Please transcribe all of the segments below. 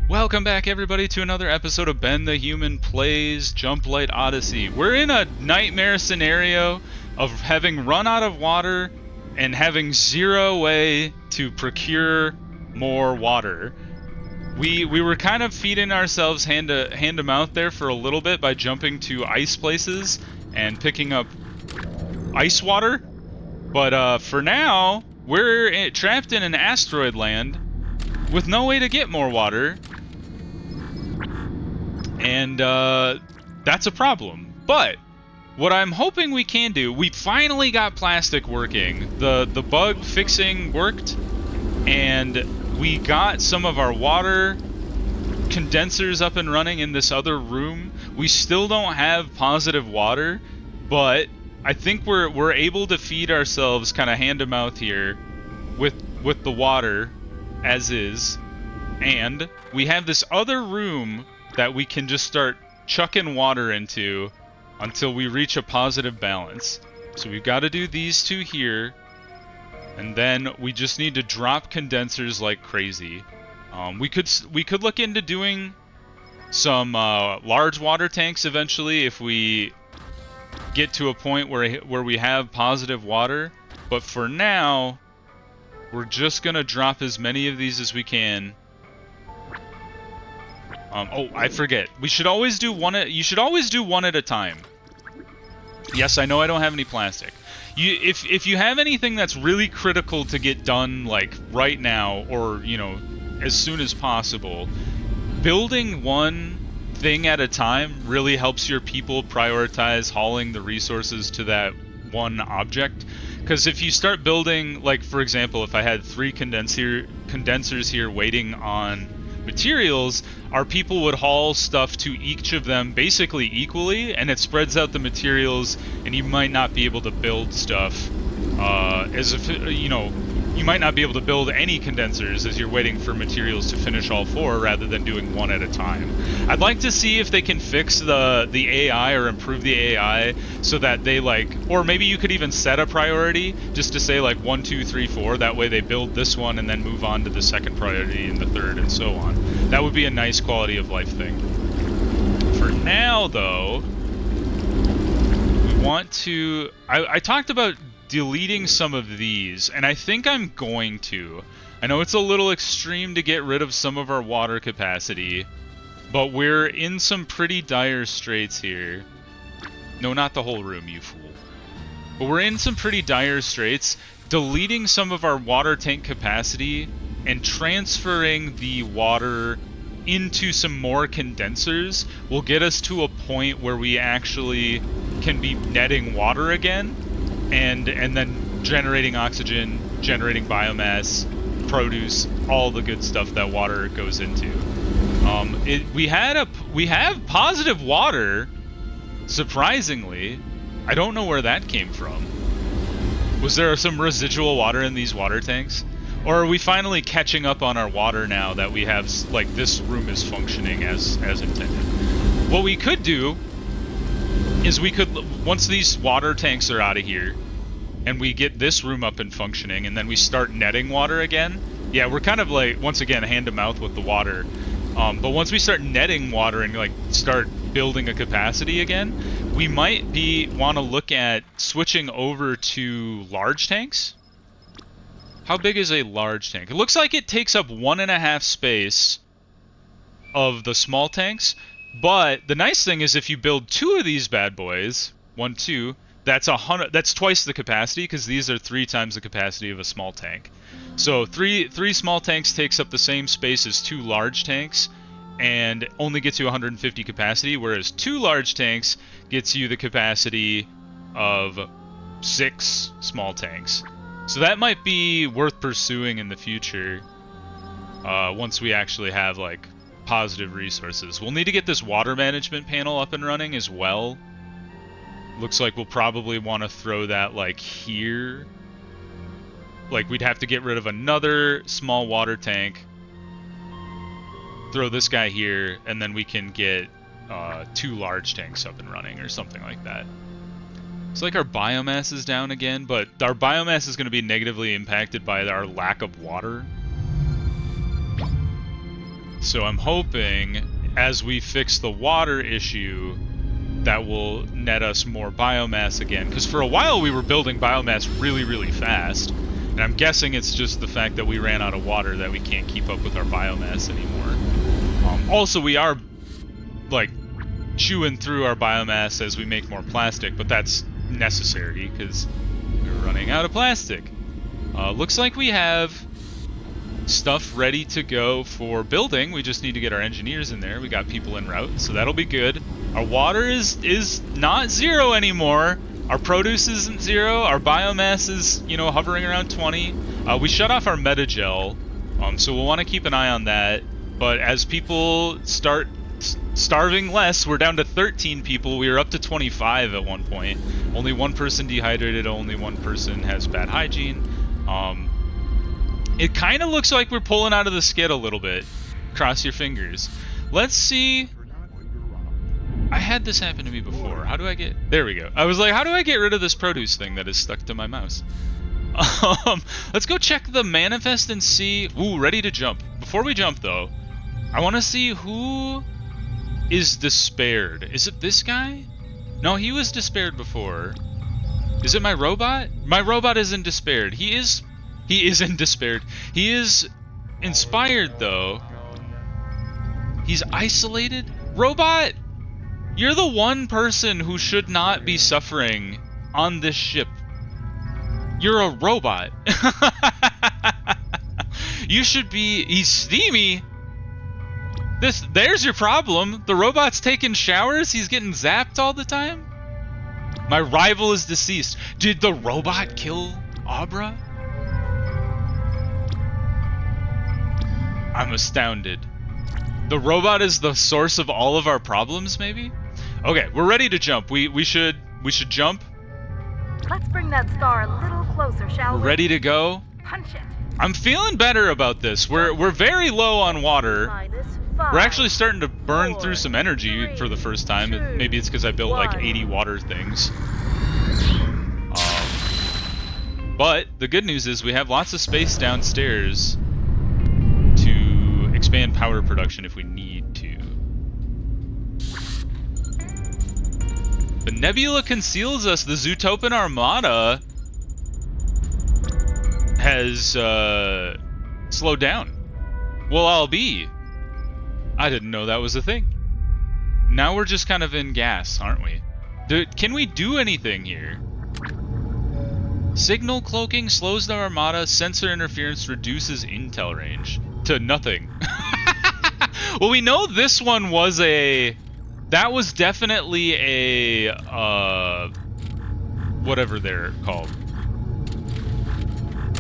Welcome back, everybody, to another episode of Ben the Human Plays Jumplight Odyssey. We're in a nightmare scenario of having run out of water and having zero way to procure more water. We were kind of feeding ourselves hand to mouth there for a little bit by jumping to ice places and picking up ice water. But for now, we're trapped in an asteroid land with no way to get more water. And that's a problem. But what I'm hoping we can do, we finally got plastic working. The bug fixing worked, and we got some of our water condensers up and running in this other room. We still don't have positive water, but I think we're able to feed ourselves kind of hand to mouth here with the water as is. And we have this other room that we can just start chucking water into until we reach a positive balance. So we've got to do these two here, and then we just need to drop condensers like crazy. We could look into doing some large water tanks eventually if we get to a point where we have positive water. But for now, we're just gonna drop as many of these as we can. Oh, I forget. We should always do one. You should always do one at a time. Yes, I know I don't have any plastic. If you have anything that's really critical to get done, like right now, or as soon as possible, building one thing at a time really helps your people prioritize hauling the resources to that one object. Because if you start building, like for example, if I had 3 condensers here waiting on materials, our people would haul stuff to each of them basically equally, and it spreads out the materials, and you might not be able to build stuff you might not be able to build any condensers as you're waiting for materials to finish all 4 rather than doing one at a time. I'd like to see if they can fix the AI or improve the AI so that they or maybe you could even set a priority just to say 1, 2, 3, 4. That way they build this one and then move on to the second priority and the third and so on. That would be a nice quality of life thing. For now, though, we want to... I talked about deleting some of these, and I think I'm going to. I know it's a little extreme to get rid of some of our water capacity, but we're in some pretty dire straits here. No, not the whole room, you fool. But we're in some pretty dire straits. Deleting some of our water tank capacity and transferring the water into some more condensers will get us to a point where we actually can be netting water again. And then generating oxygen, generating biomass, produce, all the good stuff that water goes into. We have positive water, surprisingly. I don't know where that came from. Was there some residual water in these water tanks? Or are we finally catching up on our water now that we have, this room is functioning as intended? What we could do is once these water tanks are out of here, and we get this room up and functioning, and then we start netting water again. Yeah, we're kind of once again, hand to mouth with the water. But once we start netting water and start building a capacity again, we might want to look at switching over to large tanks. How big is a large tank? It looks like it takes up 1.5 space of the small tanks. But the nice thing is if you build 2 of these bad boys, 1, 2, that's twice the capacity, because these are 3 times the capacity of a small tank. So three small tanks takes up the same space as 2 large tanks, and only gets you 150 capacity, whereas 2 large tanks gets you the capacity of 6 small tanks. So that might be worth pursuing in the future, once we actually have positive resources. We'll need to get this water management panel up and running as well. Looks like we'll probably want to throw that here. We'd have to get rid of another small water tank, throw this guy here, and then we can get 2 large tanks up and running or something like that. It's our biomass is down again, but our biomass is going to be negatively impacted by our lack of water. So I'm hoping, as we fix the water issue, that will net us more biomass again. Because for a while we were building biomass really, really fast. And I'm guessing it's just the fact that we ran out of water that we can't keep up with our biomass anymore. Also, we are, like, chewing through our biomass as we make more plastic, but that's necessary because we're running out of plastic. Looks like we have stuff ready to go for building. We just need to get our engineers in there. We got people en route, so that'll be good. Our water is not 0 anymore. Our produce isn't 0. Our biomass is, you know, hovering around 20. We shut off our metagel, so we'll want to keep an eye on that. But as people start starving less, we're down to 13 people. We were up to 25 at one point. Only one person dehydrated. Only one person has bad hygiene. It kind of looks like we're pulling out of the skid a little bit. Cross your fingers. Let's see. I had this happen to me before. How do I get... There we go. I was like, how do I get rid of this produce thing that is stuck to my mouse? Let's go check the manifest and see... Ooh, ready to jump. Before we jump, though, I want to see who is despaired. Is it this guy? No, he was despaired before. Is it my robot? My robot isn't despaired. He isn't despaired. He is inspired, though. He's isolated? Robot! You're the one person who should not be suffering on this ship. You're a robot. You should be... He's steamy. There's your problem. The robot's taking showers. He's getting zapped all the time. My rival is deceased. Did the robot kill Abra? I'm astounded. The robot is the source of all of our problems, maybe? Okay, we're ready to jump. We should jump. Let's bring that star a little closer, shall we? We're ready to go. Punch it. I'm feeling better about this. We're very low on water. -5, We're actually starting to burn through some energy for the first time. Maybe it's because I built like 80 water things. But the good news is we have lots of space downstairs to expand power production if we need to. The Nebula conceals us. The Zootopan Armada has slowed down. Well, I'll be. I didn't know that was a thing. Now we're just kind of in gas, aren't we? Can we do anything here? Signal cloaking slows the Armada. Sensor interference reduces intel range to nothing. Well, we know this one was a... That was definitely a... whatever they're called.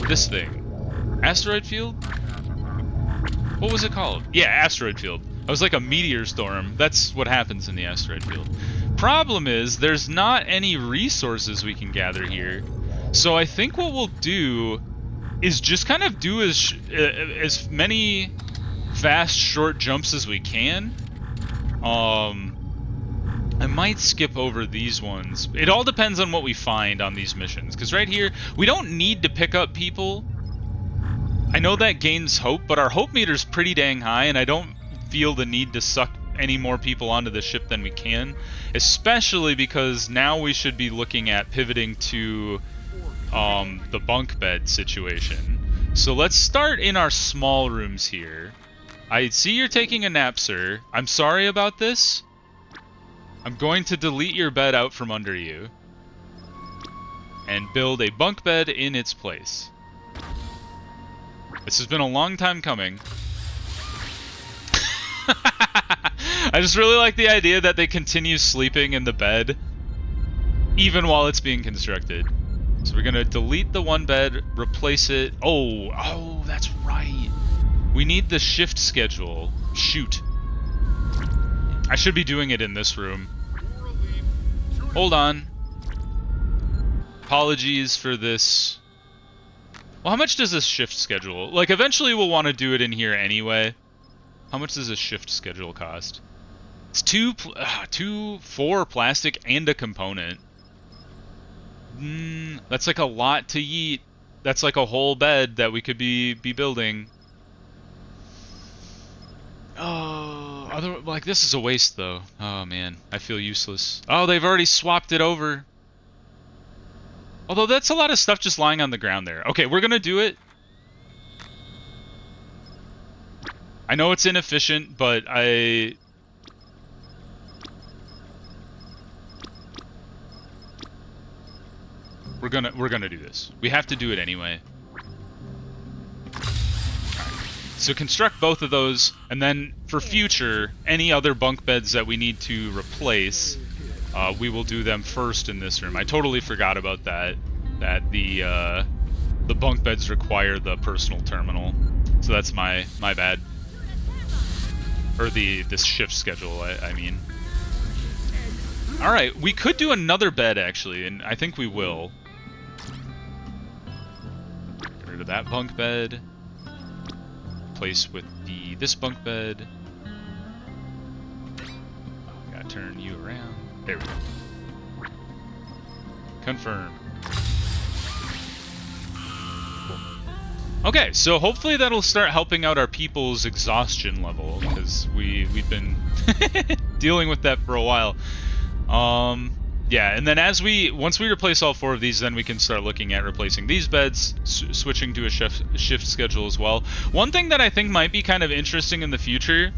This thing. Asteroid field? What was it called? Yeah, asteroid field. I was like a meteor storm. That's what happens in the asteroid field. Problem is, there's not any resources we can gather here. So I think what we'll do is just kind of do as many fast, short jumps as we can. I might skip over these ones. It all depends on what we find on these missions. Because right here, we don't need to pick up people. I know that gains hope, but our hope meter's pretty dang high, and I don't feel the need to suck any more people onto the ship than we can. Especially because now we should be looking at pivoting to the bunk bed situation. So let's start in our small rooms here. I see you're taking a nap, sir. I'm sorry about this. I'm going to delete your bed out from under you and build a bunk bed in its place. This has been a long time coming. I just really like the idea that they continue sleeping in the bed even while it's being constructed. So we're gonna delete the one bed, replace it. Oh, that's right. We need the shift schedule. Shoot. I should be doing it in this room. Hold on. Apologies for this. Well, how much does this shift schedule? Like, eventually we'll want to do it in here anyway. How much does a shift schedule cost? It's 4 plastic and a component. That's like a lot to yeet. That's like a whole bed that we could be building. Oh, like this is a waste though. Oh man, I feel useless. Oh, they've already swapped it over. Although that's a lot of stuff just lying on the ground there. Okay, we're gonna do it. I know it's inefficient, but we're gonna do this. We have to do it anyway. So construct both of those, and then for future, any other bunk beds that we need to replace, we will do them first in this room. I totally forgot about that. That the bunk beds require the personal terminal, so that's my bad. Or this shift schedule, I mean. All right, we could do another bed actually, and I think we will. Get rid of that bunk bed. Place with this bunk bed. Gotta turn you around. There we go. Confirm. Cool. Okay, so hopefully that'll start helping out our people's exhaustion level, because we've been dealing with that for a while. Yeah, and then once we replace all 4 of these, then we can start looking at replacing these beds, switching to a shift schedule as well. One thing that I think might be kind of interesting in the future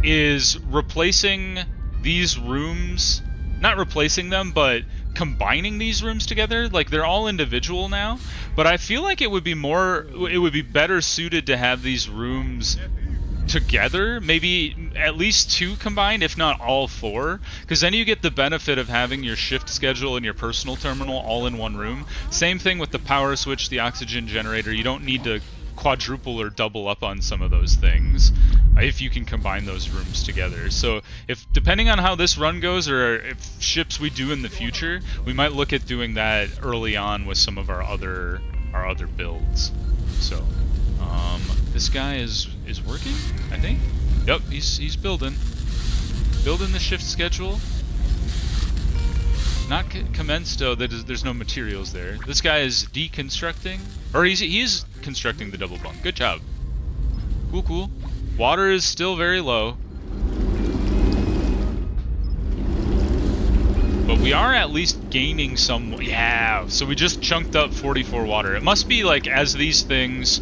is replacing these rooms, not replacing them, but combining these rooms together. Like, they're all individual now, but I feel like it would be better suited to have these rooms together, maybe at least 2 combined, if not all 4, because then you get the benefit of having your shift schedule and your personal terminal all in one room. Same thing with the power switch, the oxygen generator. You don't need to quadruple or double up on some of those things if you can combine those rooms together. So depending on how this run goes, or if ships we do in the future, we might look at doing that early on with some of our other builds. So this guy is working, I think. Yep, he's building the shift schedule. Not commenced. Oh, there's no materials there. This guy is deconstructing, or he's constructing the double bunk. Good job. Cool. Water is still very low, but we are at least gaining some. Yeah. So we just chunked up 44 water. It must be like as these things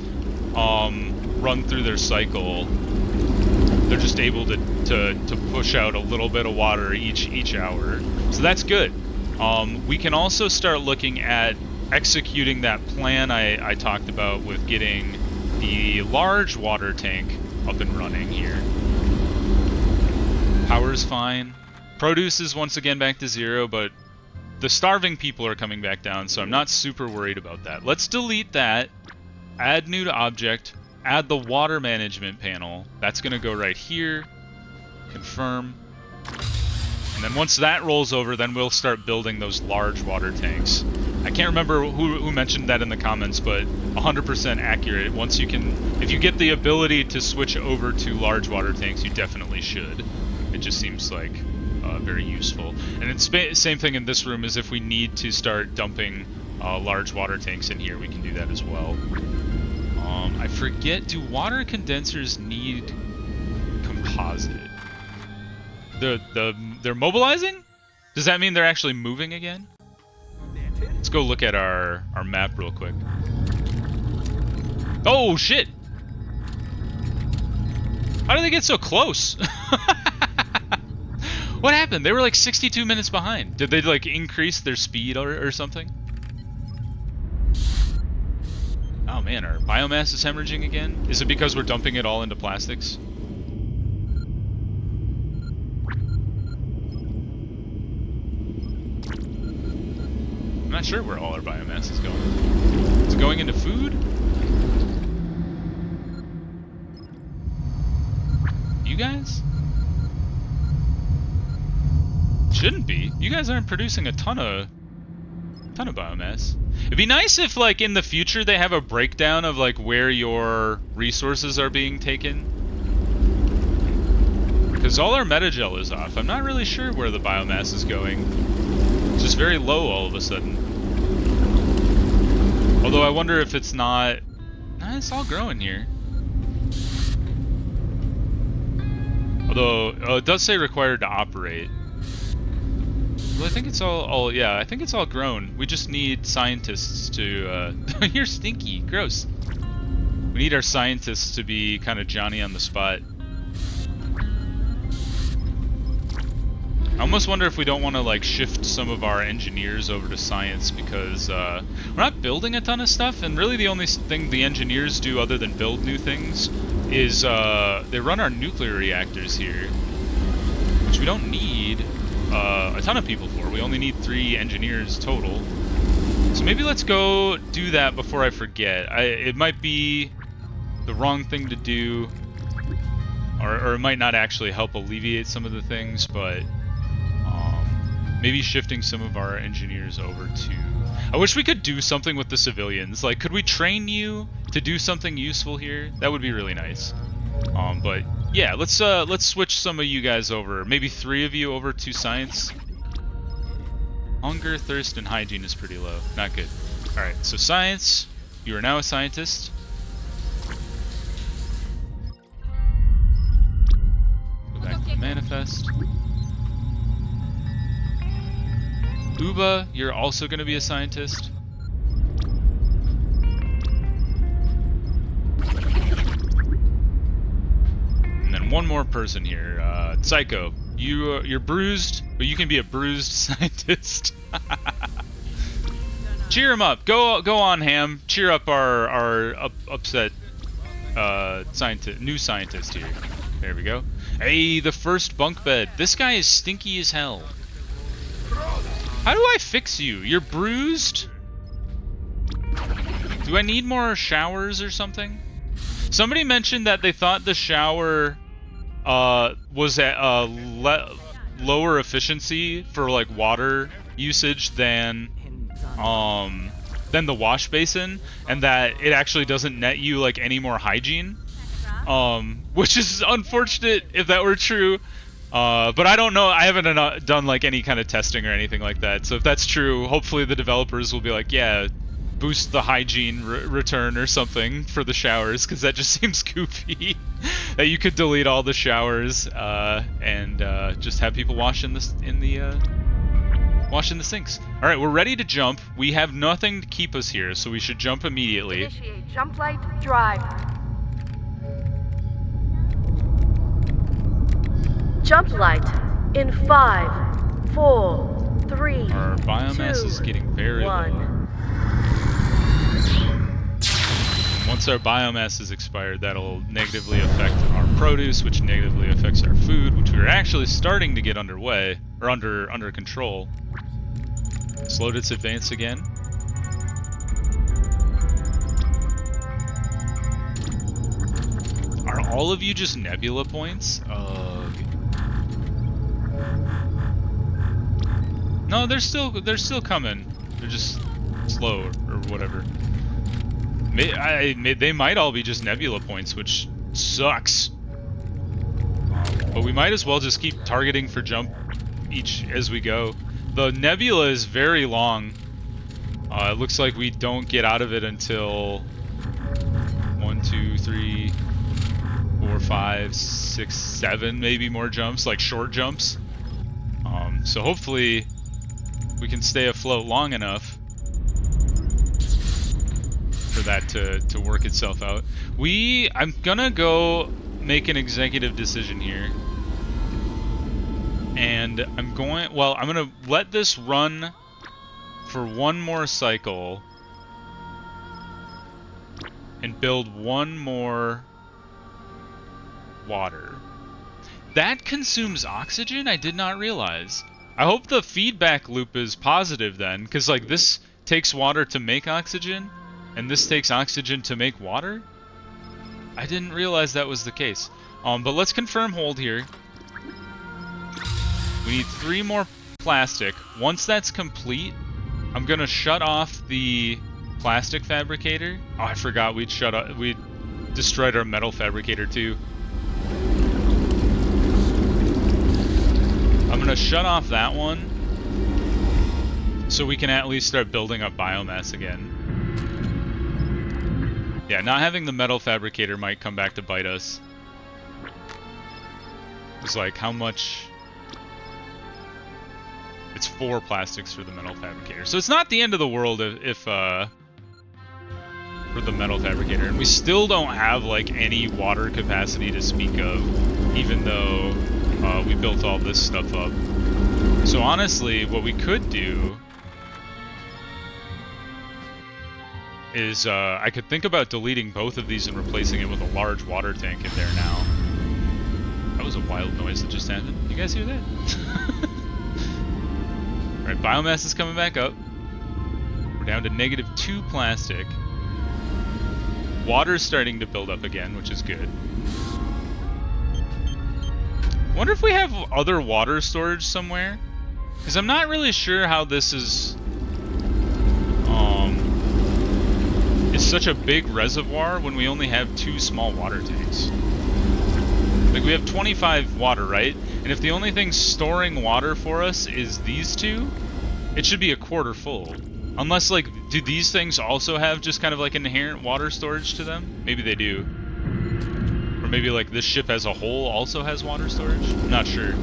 run through their cycle, they're just able to push out a little bit of water each hour. So that's good. We can also start looking at executing that plan I talked about with getting the large water tank up and running here. Power's fine. Produce is once again back to 0, but the starving people are coming back down, so I'm not super worried about that. Let's delete that. Add new to object. Add the water management panel. That's going to go right here. Confirm. And then once that rolls over, then we'll start building those large water tanks. I can't remember who mentioned that in the comments, but 100% accurate. If you get the ability to switch over to large water tanks, you definitely should. It just seems like very useful. And it's same thing in this room, as if we need to start dumping large water tanks in here, we can do that as well. I forget, do water condensers need composite? They're mobilizing? Does that mean they're actually moving again? Let's go look at our map real quick. Oh shit! How did they get so close? What happened? They were like 62 minutes behind. Did they like increase their speed or something? Oh man, our biomass is hemorrhaging again? Is it because we're dumping it all into plastics? I'm not sure where all our biomass is going. Is it going into food? You guys? Shouldn't be. You guys aren't producing a ton of biomass. It'd be nice if, like, in the future they have a breakdown of, like, where your resources are being taken. Because all our metagel is off. I'm not really sure where the biomass is going. It's just very low all of a sudden. Although I wonder if it's not... Nah, it's all growing here. Although, it does say required to operate. Well, I think it's all yeah, I think it's all grown. We just need scientists to, you're stinky, gross. We need our scientists to be kind of Johnny on the spot. I almost wonder if we don't want to like shift some of our engineers over to science because we're not building a ton of stuff, and really the only thing the engineers do other than build new things is they run our nuclear reactors here, which we don't need a ton of people for. We only need 3 engineers total. So maybe let's go do that before I forget. It might be the wrong thing to do, or it might not actually help alleviate some of the things, but maybe shifting some of our engineers over to... I wish we could do something with the civilians. Like, could we train you to do something useful here? That would be really nice. But yeah, let's switch some of you guys over. Maybe 3 of you over to science. Hunger, thirst, and hygiene is pretty low. Not good. All right, so science. You are now a scientist. Go back to the manifest. Uba, you're also going to be a scientist. And then one more person here. Psycho, you're bruised, but you can be a bruised scientist. Cheer him up. Go on, Ham. Cheer up our upset new scientist here. There we go. Hey, the first bunk bed. This guy is stinky as hell. How do I fix you? You're bruised? Do I need more showers or something? Somebody mentioned that they thought the shower was at lower efficiency for like water usage than the wash basin, and that it actually doesn't net you like any more hygiene. Which is unfortunate if that were true. But I don't know, I haven't done like any kind of testing or anything like that, so if that's true, hopefully the developers will be like, yeah, boost the hygiene return or something for the showers, because that just seems goofy. That you could delete all the showers and just have people wash in the sinks. Alright, we're ready to jump. We have nothing to keep us here, so we should jump immediately. Initiate Jumplight drive. Jumplight in 5, 4, 3. Our biomass is getting very low. Once our biomass is expired, that'll negatively affect our produce, which negatively affects our food, which we're actually starting to get underway, or under control. Slowed its advance again. Are all of you just Nebula points? No, they're still coming. They're just slow or whatever. They might all be just Nebula points, which sucks. But we might as well just keep targeting for jump each as we go. The Nebula is very long. It looks like we don't get out of it until 1, 2, 3, 4, 5, 6, 7, maybe more jumps, like short jumps. So hopefully we can stay afloat long enough for that to work itself out. I'm gonna go make an executive decision here. And I'm gonna let this run for one more cycle and build one more water. That consumes oxygen? I did not realize. I hope the feedback loop is positive then, because like this takes water to make oxygen, and this takes oxygen to make water? I didn't realize that was the case. But let's confirm hold here. We need 3 more plastic. Once that's complete, I'm gonna shut off the plastic fabricator. Oh, I forgot we'd destroyed our metal fabricator too. I'm gonna shut off that one so we can at least start building up biomass again. Yeah, not having the metal fabricator might come back to bite us. was like how much. It's 4 plastics for the metal fabricator, so it's not the end of the world if for the metal fabricator, and we still don't have like any water capacity to speak of, even though we built all this stuff up. So honestly, what we could do is I could think about deleting both of these and replacing it with a large water tank in there now. That was a wild noise that just happened. You guys hear that? Alright, biomass is coming back up. We're down to -2 plastic. Water's starting to build up again, which is good. Wonder if we have other water storage somewhere? Because I'm not really sure how this is such a big reservoir when we only have 2 small water tanks. Like, we have 25 water, right? And if the only thing storing water for us is these 2, it should be a quarter full. Unless, like, do these things also have just kind of like inherent water storage to them? Maybe they do. Or maybe, like, this ship as a whole also has water storage? I'm not sure.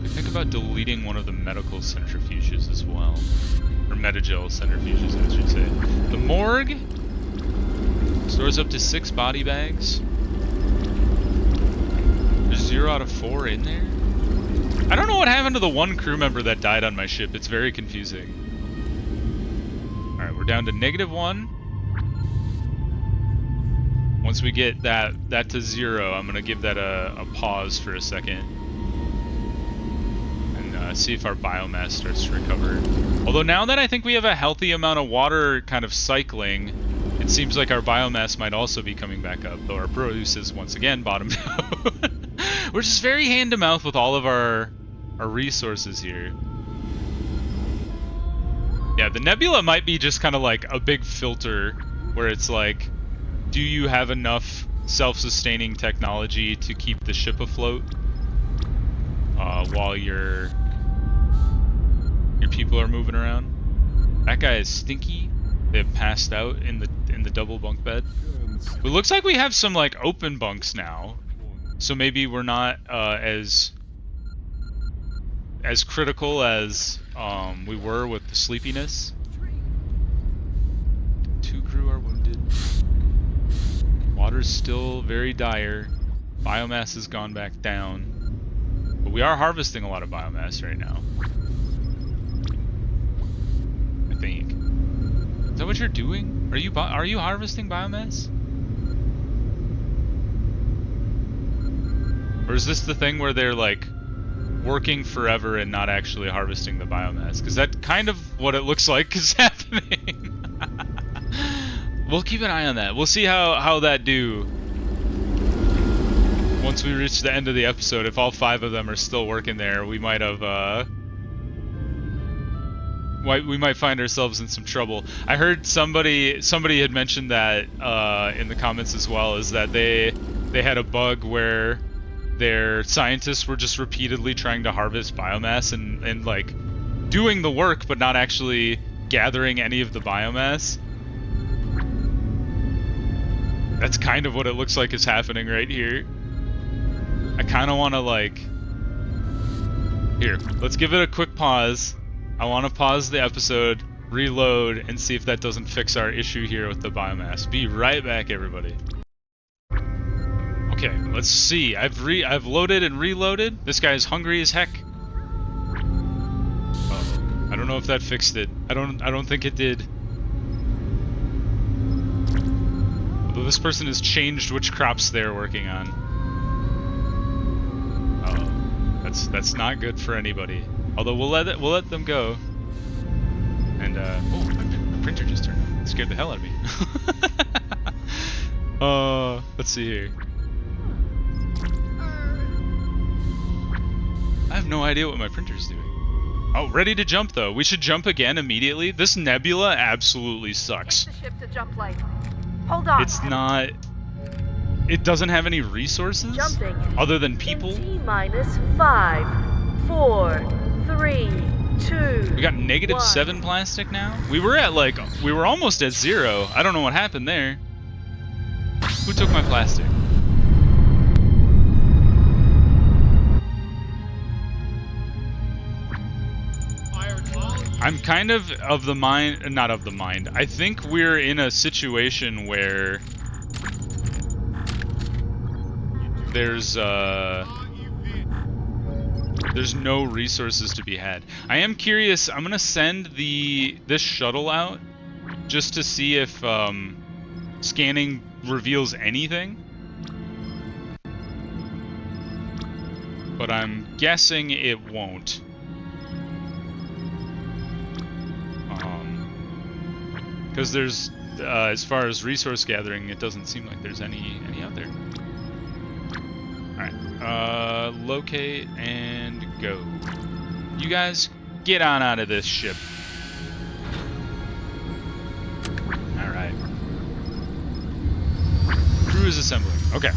Think about deleting one of the medical centrifuges as well. Or metagel centrifuges, I should say. The morgue stores up to 6 body bags. There's 0 out of 4 in there. I don't know what happened to the 1 crew member that died on my ship. It's very confusing. Alright, we're down to -1. Once we get that to 0, I'm going to give that a pause for a second. See if our biomass starts to recover. Although now that I think we have a healthy amount of water kind of cycling, it seems like our biomass might also be coming back up, though our produce is once again bottomed out. We're just very hand-to-mouth with all of our resources here. Yeah, the Nebula might be just kind of like a big filter where it's like, do you have enough self-sustaining technology to keep the ship afloat while your people are moving around? That guy is stinky. They have passed out in the double bunk bed. It looks like we have some like open bunks now, so maybe we're not as critical as we were with the sleepiness. 2 crew are wounded. Water's still very dire. Biomass has gone back down, but we are harvesting a lot of biomass right now. I think. Is that what you're doing? Are you harvesting biomass? Or is this the thing where they're like working forever and not actually harvesting the biomass? Because that's kind of what it looks like is happening. We'll keep an eye on that. We'll see how that do once we reach the end of the episode. If all 5 of them are still working there, we might have we might find ourselves in some trouble. I heard somebody had mentioned that in the comments as well, is that they had a bug where their scientists were just repeatedly trying to harvest biomass and like doing the work but not actually gathering any of the biomass. That's kind of what it looks like is happening right here. I kind of want to like... Here, let's give it a quick pause. I want to pause the episode, reload, and see if that doesn't fix our issue here with the biomass. Be right back, everybody. Okay, let's see. I've loaded and reloaded. This guy's hungry as heck. Oh, I don't know if that fixed it. I don't think it did. Although this person has changed which crops they're working on. Oh, that's not good for anybody. Although we'll let them go. And oh, my printer just turned on. It scared the hell out of me. Let's see here. I have no idea what my printer's doing. Oh, ready to jump though. We should jump again immediately. This Nebula absolutely sucks. Take the ship to Jumplight. Hold on. It's not. It doesn't have any resources Jumping other than people. in T-5, 4, 3, 2. We got -7 plastic now. We were almost at 0. I don't know what happened there. Who took my plastic? I'm kind of the mind, not of the mind. I think we're in a situation where there's no resources to be had. I am curious. I'm gonna send this shuttle out just to see if scanning reveals anything. But I'm guessing it won't. Because there's, as far as resource gathering, it doesn't seem like there's any out there. Alright, locate and go. You guys, get on out of this ship. Alright. Crew is assembling. Okay.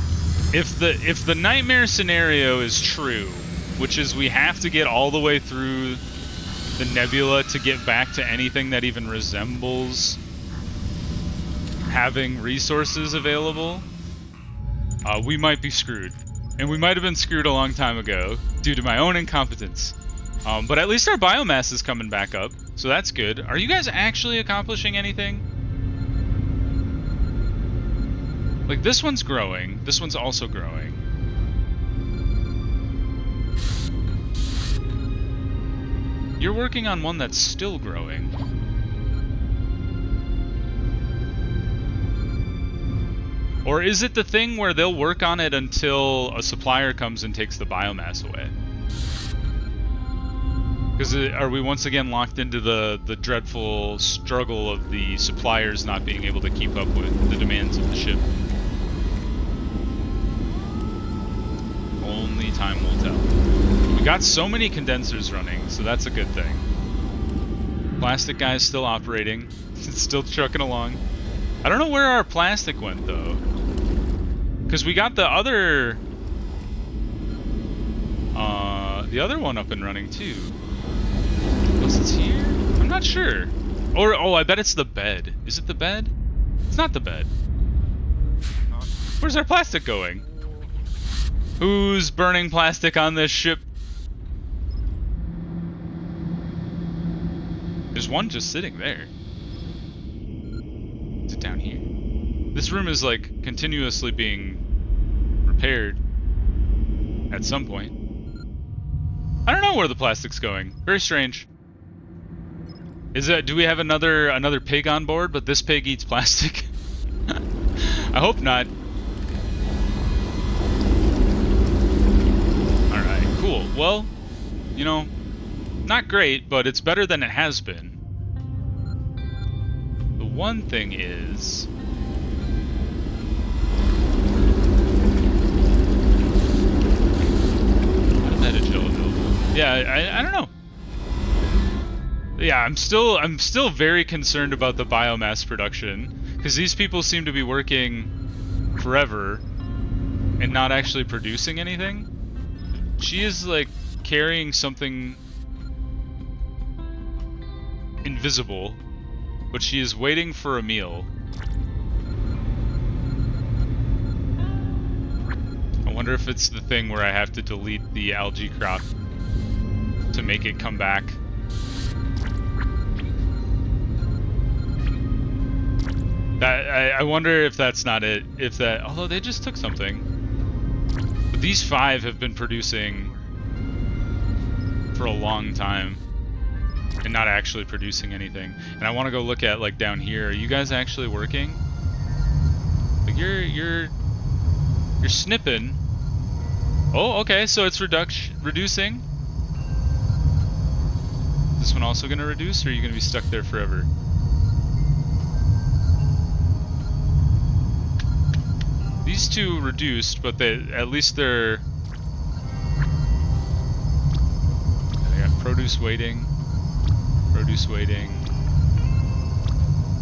If the nightmare scenario is true, which is we have to get all the way through the Nebula to get back to anything that even resembles having resources available, we might be screwed. And we might have been screwed a long time ago due to my own incompetence. But at least our biomass is coming back up, so that's good. Are you guys actually accomplishing anything? Like, this one's growing. This one's also growing. You're working on one that's still growing. Or is it the thing where they'll work on it until a supplier comes and takes the biomass away? Because are we once again locked into the dreadful struggle of the suppliers not being able to keep up with the demands of the ship? Only time will tell. We got so many condensers running, so that's a good thing. Plastic guy's still operating. It's still trucking along. I don't know where our plastic went, though. Because we got the other one up and running, too. Unless it's here? I'm not sure. Or, oh, I bet it's the bed. Is it the bed? It's not the bed. Where's our plastic going? Who's burning plastic on this ship? There's one just sitting there. Is it down here? This room is like continuously being repaired at some point. I don't know where the plastic's going. Very strange. Do we have another pig on board, but this pig eats plastic? I hope not. Alright, cool. Well, you know, not great, but it's better than it has been. The one thing is... Yeah, I don't know. Yeah, I'm still very concerned about the biomass production, because these people seem to be working forever and not actually producing anything. She is like carrying something invisible, but she is waiting for a meal. I wonder if it's the thing where I have to delete the algae crop to make it come back. I wonder if that's not it. If that, although they just took something. But these 5 have been producing for a long time and not actually producing anything. And I want to go look at like down here. Are you guys actually working? Like you're snipping. Oh, okay. So it's reducing. Is this one also going to reduce, or are you going to be stuck there forever? These 2 reduced, but at least they're... They got produce waiting. Produce waiting.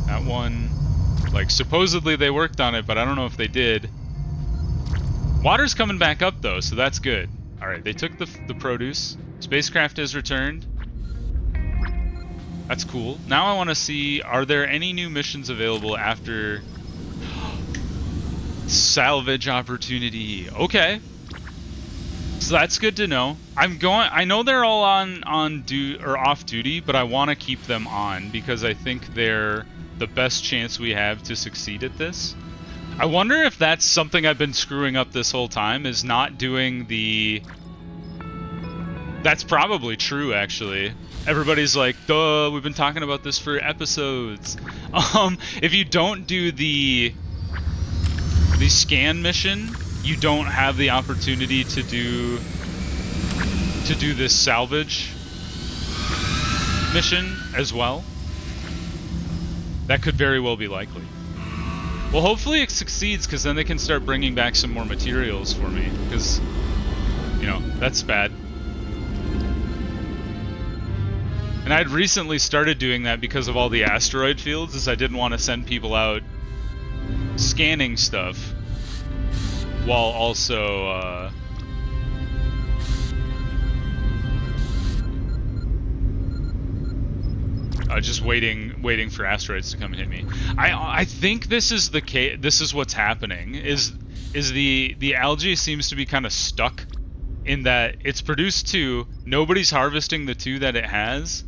That one... Like, supposedly they worked on it, but I don't know if they did. Water's coming back up, though, so that's good. Alright, they took the produce. Spacecraft is returned. That's cool. Now I want to see, are there any new missions available after... Salvage opportunity. Okay. So that's good to know. I know they're all on off duty, but I want to keep them on because I think they're the best chance we have to succeed at this. I wonder if that's something I've been screwing up this whole time, is not doing the... That's probably true, actually. Everybody's like, duh, we've been talking about this for episodes. If you don't do the scan mission, you don't have the opportunity to do this salvage mission as well. That could very well be likely. Well, hopefully it succeeds, because then they can start bringing back some more materials for me, because, you know, that's bad. And I'd recently started doing that because of all the asteroid fields, as I didn't want to send people out scanning stuff while also just waiting for asteroids to come and hit me. I think this is the case. This is what's happening. Is the algae seems to be kind of stuck in that it's produced 2, nobody's harvesting the 2 that it has,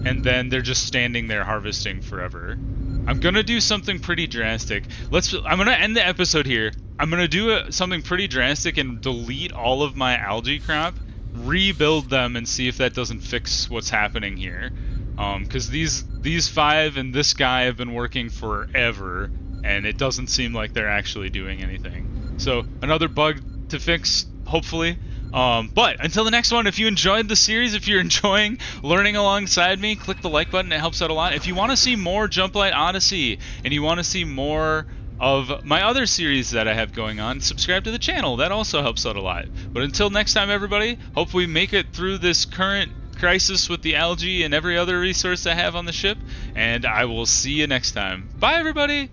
and then they're just standing there harvesting forever. I'm gonna do something pretty drastic. I'm gonna end the episode here. I'm gonna do something pretty drastic and delete all of my algae crop, rebuild them, and see if that doesn't fix what's happening here. Because these 5 and this guy have been working forever, and it doesn't seem like they're actually doing anything. So another bug to fix, hopefully. But until the next one, if you enjoyed the series, if you're enjoying learning alongside me, click the like button. It helps out a lot. If you want to see more Jumplight Odyssey and you want to see more of my other series that I have going on, subscribe to the channel. That also helps out a lot. But until next time, everybody, hope we make it through this current crisis with the algae and every other resource I have on the ship, and I will see you next time. Bye, everybody!